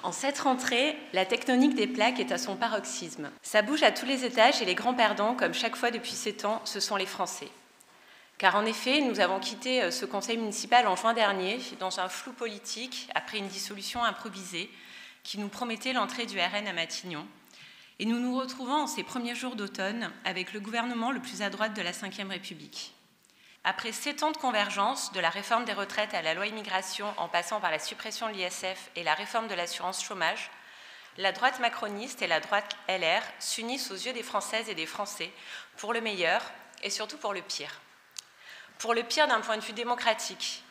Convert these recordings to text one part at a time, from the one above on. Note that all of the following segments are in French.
En cette rentrée, la tectonique des plaques est à son paroxysme. Ça bouge à tous les étages et les grands perdants, comme chaque fois depuis 7 ans, ce sont les Français. Car en effet, nous avons quitté ce conseil municipal en juin dernier dans un flou politique après une dissolution improvisée qui nous promettait l'entrée du RN à Matignon. Et nous nous retrouvons en ces premiers jours d'automne avec le gouvernement le plus à droite de la Ve République. Après 7 ans de convergence, de la réforme des retraites à la loi immigration en passant par la suppression de l'ISF et la réforme de l'assurance chômage, la droite macroniste et la droite LR s'unissent aux yeux des Françaises et des Français pour le meilleur et surtout pour le pire. Pour le pire d'un point de vue démocratique.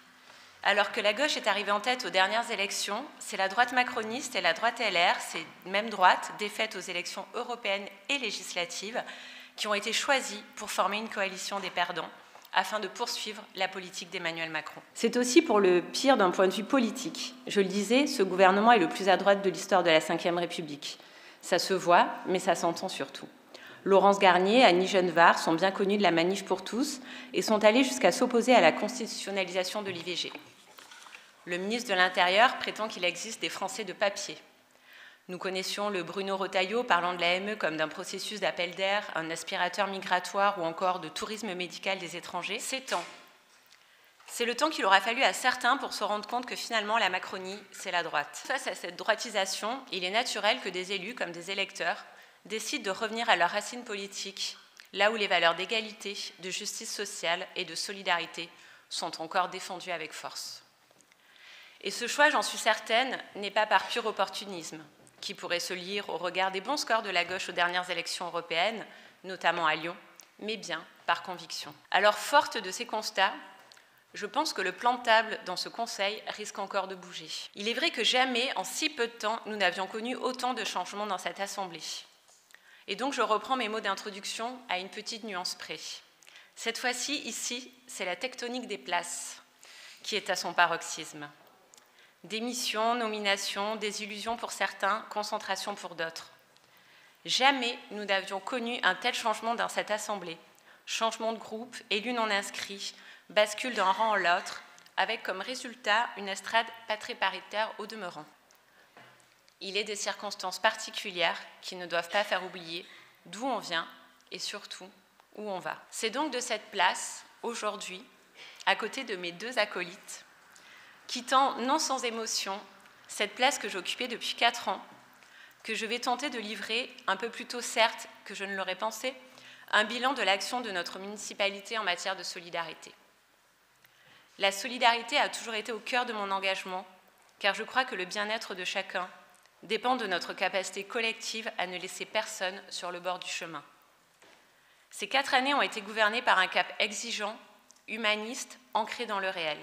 Alors que la gauche est arrivée en tête aux dernières élections, c'est la droite macroniste et la droite LR, ces mêmes droites, défaites aux élections européennes et législatives, qui ont été choisies pour former une coalition des perdants, afin de poursuivre la politique d'Emmanuel Macron. C'est aussi pour le pire d'un point de vue politique. Je le disais, ce gouvernement est le plus à droite de l'histoire de la Ve République. Ça se voit, mais ça s'entend surtout. Laurence Garnier, Annie Genevard sont bien connues de la Manif pour tous et sont allées jusqu'à s'opposer à la constitutionnalisation de l'IVG. Le ministre de l'Intérieur prétend qu'il existe des Français de papier. Nous connaissions le Bruno Retailleau parlant de l'AME comme d'un processus d'appel d'air, un aspirateur migratoire ou encore de tourisme médical des étrangers. C'est temps. C'est le temps qu'il aura fallu à certains pour se rendre compte que finalement la Macronie, c'est la droite. Face à cette droitisation, il est naturel que des élus comme des électeurs décident de revenir à leurs racines politiques, là où les valeurs d'égalité, de justice sociale et de solidarité sont encore défendues avec force. Et ce choix, j'en suis certaine, n'est pas par pur opportunisme, qui pourrait se lire au regard des bons scores de la gauche aux dernières élections européennes, notamment à Lyon, mais bien par conviction. Alors, forte de ces constats, je pense que le plan de table dans ce Conseil risque encore de bouger. Il est vrai que jamais, en si peu de temps, nous n'avions connu autant de changements dans cette Assemblée. Et donc, je reprends mes mots d'introduction à une petite nuance près. Cette fois-ci, ici, c'est la tectonique des places qui est à son paroxysme. Démission, nomination, désillusion pour certains, concentration pour d'autres. Jamais nous n'avions connu un tel changement dans cette Assemblée. Changement de groupe, élus non inscrits, bascule d'un rang en l'autre, avec comme résultat une estrade pas très paritaire au demeurant. Il est des circonstances particulières qui ne doivent pas faire oublier d'où on vient et surtout où on va. C'est donc de cette place, aujourd'hui, à côté de mes 2 acolytes, quittant non sans émotion cette place que j'occupais depuis 4 ans, que je vais tenter de livrer, un peu plus tôt certes que je ne l'aurais pensé, un bilan de l'action de notre municipalité en matière de solidarité. La solidarité a toujours été au cœur de mon engagement, car je crois que le bien-être de chacun dépend de notre capacité collective à ne laisser personne sur le bord du chemin. Ces 4 années ont été gouvernées par un cap exigeant, humaniste, ancré dans le réel.